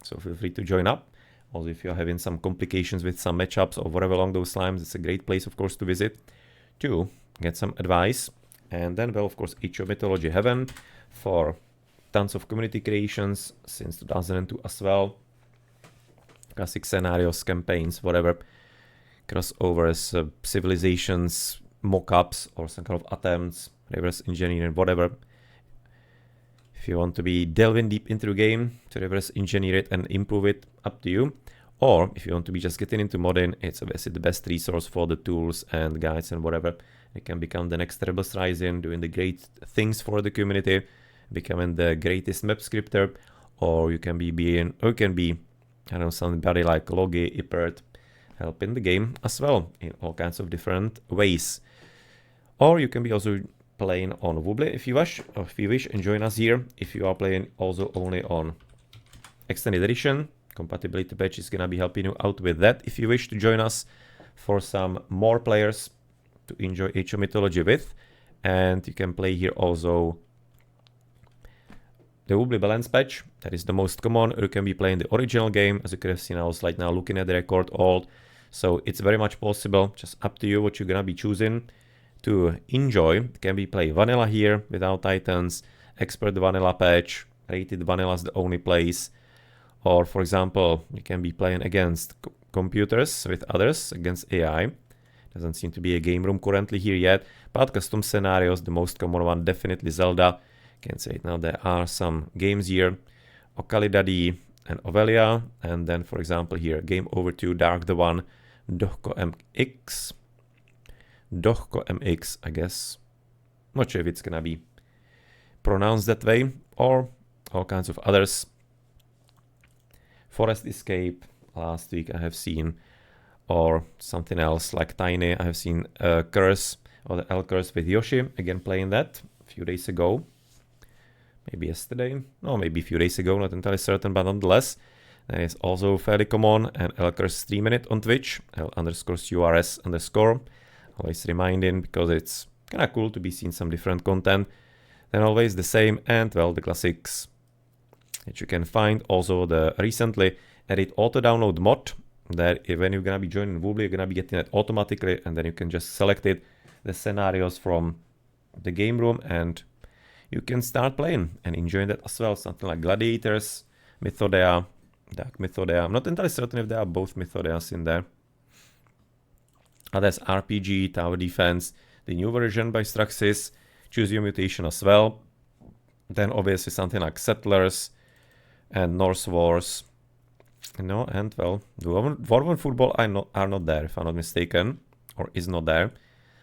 So feel free to join up. Also, if you're having some complications with some matchups or whatever along those lines, it's a great place, of course, to visit to get some advice. And then, well, of course, Age of Mythology Heaven for tons of community creations since 2002 as well. Classic scenarios, campaigns, whatever. Crossovers, civilizations, mock-ups, or some kind of attempts, reverse engineering, whatever. If you want to be delving deep into the game, to reverse engineer it and improve it, up to you. Or if you want to be just getting into modding, it's obviously the best resource for the tools and guides and whatever. You can become the next Rebels Rising, doing the great things for the community, becoming the greatest map scripter, or you can be I don't know, somebody like Logi, Ipert, helping the game as well in all kinds of different ways. Or you can be also playing on Wobbly if you wish, and join us here. If you are playing also only on Extended Edition, compatibility patch is gonna be helping you out with that if you wish to join us for some more players to enjoy Age of Mythology with. And you can play here also the Wobbly balance patch, that is the most common, or you can be playing the original game. As you could have seen, I was like now looking at the record old, so it's very much possible, just up to you what you're gonna be choosing to enjoy. It can be play vanilla here without Titans, expert vanilla patch, rated vanilla is the only place, or for example, you can be playing against computers with others, against AI. Doesn't seem to be a game room currently here yet, but custom scenarios, the most common one, definitely Zelda. Can say it now, there are some games here, Okalidadi and Ovelia, and then for example here, Game Over 2, Dark the One, Dohko MX, Dohko MX, I guess. Not sure if it's gonna be pronounced that way, or all kinds of others. Forest Escape, last week I have seen, or something else like Tiny. I have seen Curse, or the L Curse with Yoshi, again playing that a few days ago. Maybe yesterday, no, maybe a few days ago, not entirely certain, but nonetheless, that is also fairly common, and L Curse streaming it on Twitch, L_CURS_. Always reminding, because it's kinda cool to be seeing some different content. Then always the same, and well, the classics that you can find. Also the recently added auto download mod, that when you're gonna be joining Woobly, you're gonna be getting it automatically, and then you can just select it, the scenarios from the game room, and you can start playing and enjoying that as well. Something like Gladiators, Mythodea, Dark Mythodea. I'm not entirely certain if there are both Mythodeas in there. There's RPG, Tower Defense, the new version by Straxis, Choose Your Mutation as well. Then obviously something like Settlers and Norse Wars. No, and well, Dwarven Football are not there, if I'm not mistaken, or is not there.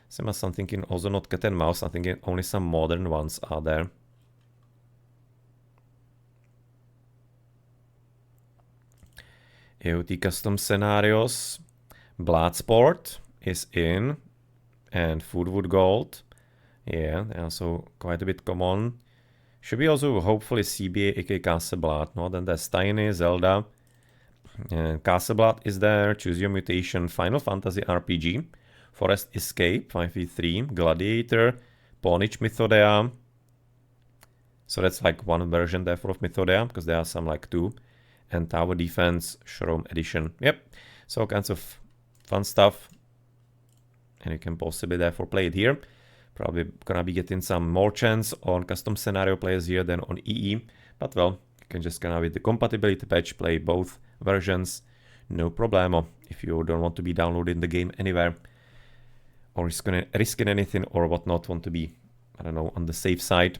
Same as I'm thinking, also not Cat and Mouse. I'm thinking only some modern ones are there. AoT custom scenarios. Bloodsport is in, and Foodwood Gold. Yeah, they are also quite a bit common. Should be also hopefully CBA, aka Castleblood. No, then there's Tiny, Zelda. And Castleblood is there. Choose Your Mutation, Final Fantasy RPG. Forest Escape, 5v3, Gladiator, Ponich Mythodea. So that's like one version therefore of Mythodea, because there are some like two. And Tower Defense, Showroom Edition. Yep, so all kinds of fun stuff. And you can possibly therefore play it here. Probably gonna be getting some more chance on custom scenario players here than on EE. But well, you can just gonna with the compatibility patch play both versions. No problemo, if you don't want to be downloading the game anywhere, or risking anything or whatnot, want to be, I don't know, on the safe side.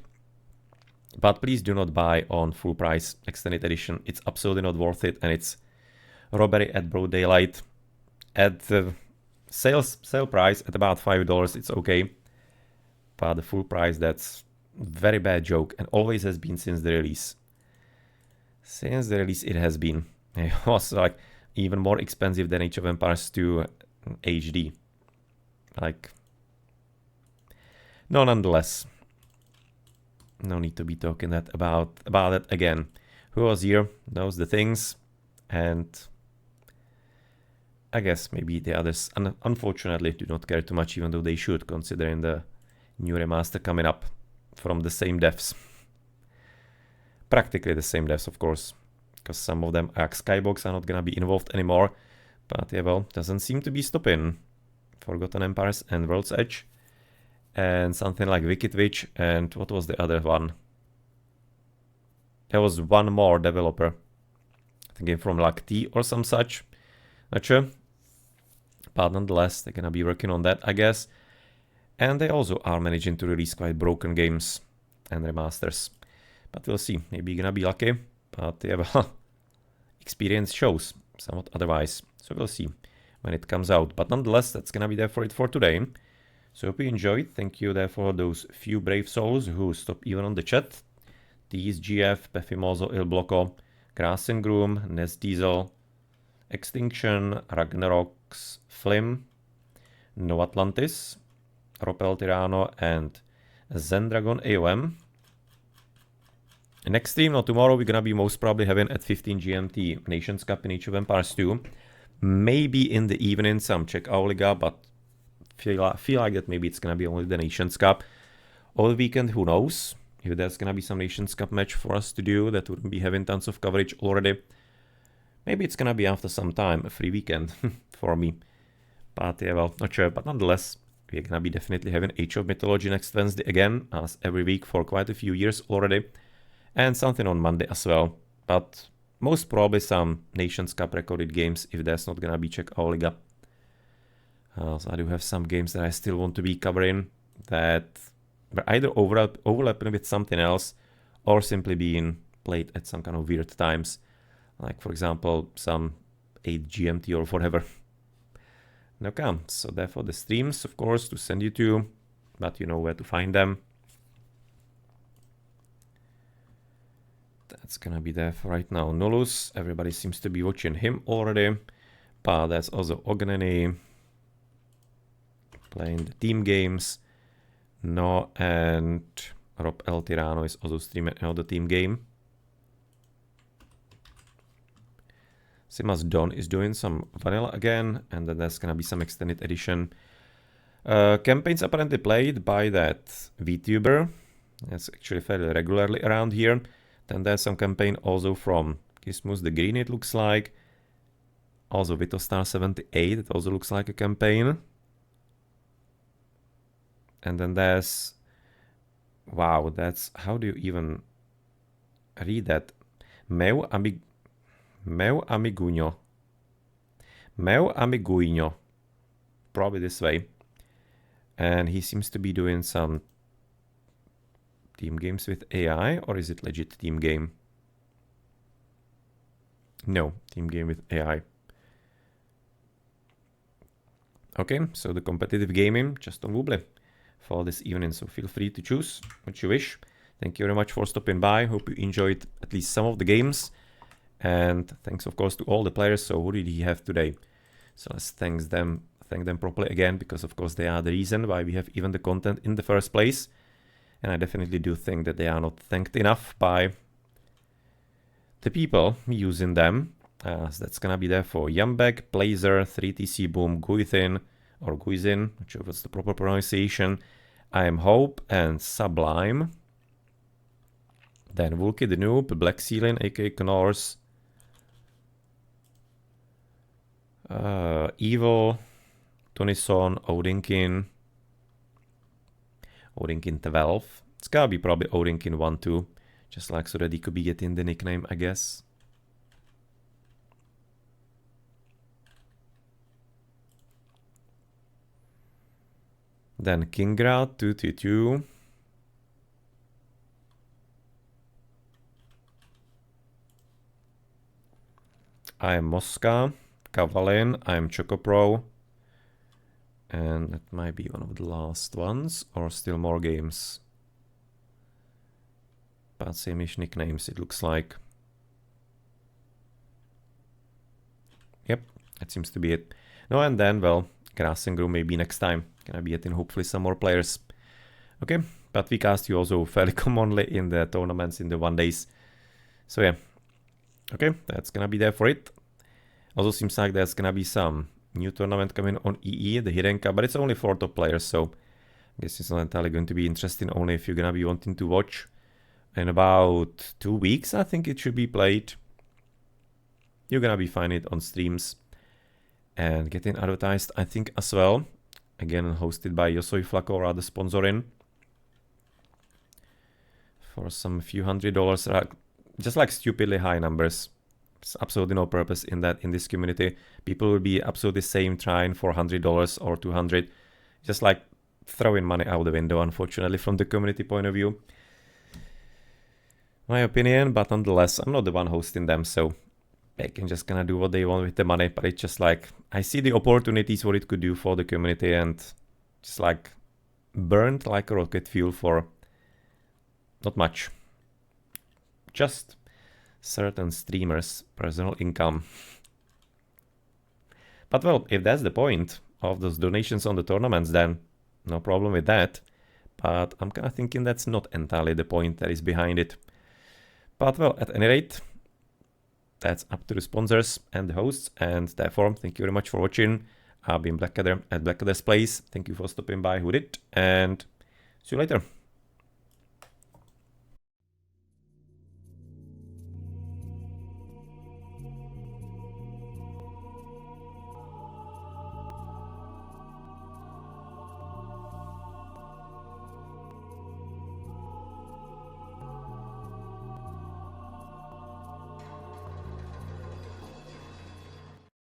But please do not buy on full price extended edition. It's absolutely not worth it, and it's robbery at broad daylight. At the sale price at about $5, it's okay. But the full price, that's very bad joke, and always has been since the release. Since the release it has been. It was like even more expensive than Age of Empires 2 HD. Like, no, nonetheless, no need to be talking about it again. Who was here knows the things, and I guess maybe the others unfortunately do not care too much, even though they should, considering the new remaster coming up from the same devs. Practically the same devs, of course, because some of them, like Skybox, are not gonna be involved anymore. But yeah, well, doesn't seem to be stopping Forgotten Empires and World's Edge, and something like Wicked Witch, and what was the other one? There was one more developer, I think from like T or some such, not sure. But nonetheless, they're gonna be working on that, I guess. And they also are managing to release quite broken games and remasters. But we'll see, maybe you're gonna be lucky. But yeah, well, experience shows somewhat otherwise. So we'll see when it comes out. But nonetheless, that's gonna be there for it for today. So hope you enjoyed. Thank you there for those few brave souls who stopped even on the chat. Tease GF, Pefimozo, Il Bloco, Grasen Groom, Nes Diesel, Extinction, Ragnarox, Flim, No Atlantis, Ropel Tirano, and Zendragon AOM. Next stream, not tomorrow, we're gonna be most probably having at 15 GMT Nations Cup in Age of Empires 2. Maybe in the evening some Czech Auliga, but feel like that maybe it's gonna be only the Nations Cup. Over the weekend, who knows? If there's gonna be some Nations Cup match for us to do, that wouldn't be having tons of coverage already. Maybe it's gonna be after some time, a free weekend for me. But yeah, well, not sure. But nonetheless, we're gonna be definitely having Age of Mythology next Wednesday again, as every week for quite a few years already. And something on Monday as well. But most probably some Nations Cup recorded games, if there's not gonna be Czech Auliga. So I do have some games that I still want to be covering that were either overlapping with something else, or simply being played at some kind of weird times. Like, for example, some 8 GMT or whatever. Okay, so therefore the streams, of course, to send you to, but you know where to find them. That's gonna be there for right now. Nolus, everybody seems to be watching him already. But there's also Ogneni playing the team games. No, and Rob El Tirano is also streaming another team game. Simas Don is doing some vanilla again, and then there's gonna be some extended edition. Campaigns apparently played by that VTuber. That's actually fairly regularly around here. Then there's some campaign also from Gizmus the Green, it looks like. Also Vitostar78, it also looks like a campaign. And then there's... Wow, that's... How do you even read that? Meu Amiguinho. Meu Amiguinho. Probably this way. And he seems to be doing some team games with AI, or is it legit team game? No, team game with AI. Okay, so the competitive gaming just on Wooble for this evening, so feel free to choose what you wish. Thank you very much for stopping by. Hope you enjoyed at least some of the games. And thanks, of course, to all the players. So who did he have today? So let's thank them properly again, because, of course, they are the reason why we have even the content in the first place. And I definitely do think that they are not thanked enough by the people using them. So that's gonna be there for Yambek, Blazer, 3TC Boom, Guithin, or Guizin, not sure what's the proper pronunciation. I Am Hope and Sublime. Then Vulky the Noob, Black Sealing, aka Knorrs. Evil, Tonison, Odinkin. Odinkin 12. It's gotta be probably Odinkin 1 too. Just like so that he could be getting the nickname, I guess. Then Kingra 222. I am Mosca, Kavalin, I am Chocopro. And that might be one of the last ones, or still more games. But same-ish nicknames, it looks like. Yep, that seems to be it. No, and then, well, Grassengru maybe next time. Gonna be getting hopefully some more players. Okay, but we cast you also fairly commonly in the tournaments in the 1 days. So yeah, okay, that's gonna be there for it. Also seems like there's gonna be some new tournament coming on EE, the Hidden Cup, but it's only for top players, so I guess it's not entirely going to be interesting only if you're gonna be wanting to watch. In about 2 weeks, I think it should be played. You're gonna be finding it on streams and getting advertised, I think, as well. Again, hosted by Yosoi Flaco, rather sponsoring. For some few $100s, just like stupidly high numbers. There's absolutely no purpose in that in this community. People will be absolutely same trying for $100 or 200, just like throwing money out the window, unfortunately, from the community point of view. My opinion, but nonetheless, I'm not the one hosting them, so they can just kind of do what they want with the money. But it's just like, I see the opportunities what it could do for the community, and just like burned like a rocket fuel for not much. Just certain streamers' personal income. But well, if that's the point of those donations on the tournaments, then no problem with that. But I'm kind of thinking that's not entirely the point that is behind it. But well, at any rate, that's up to the sponsors and the hosts, and therefore, thank you very much for watching. I've been Blackadder at Blackadder's Place. Thank you for stopping by, who did, and see you later.